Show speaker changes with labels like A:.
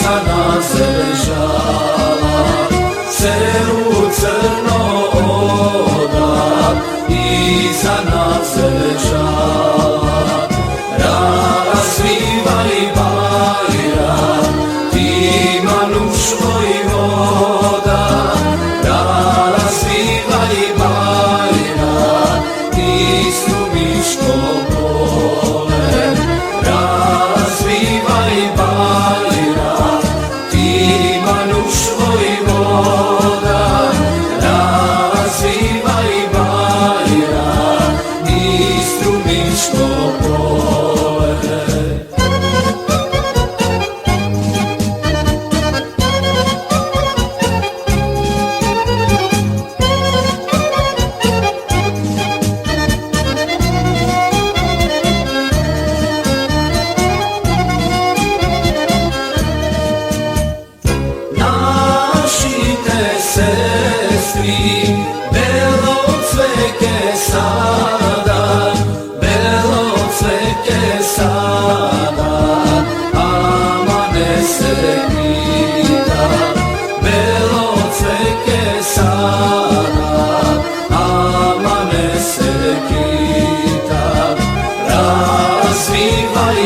A: za nas ležala, celu crno oda i za nas ležala. Razvivaj bajrak, ti Manuš vojvoda, razvivaj bajrak, ti Strumiško pole, razvivaj bajrak, ti Manuš vojvoda, razvivaj bajrak, ti Strumiško pole. Sestri, belo cveke sada, belo cveke sada, amane se pita. Belo cveke sada, amane se pita. Razvivaj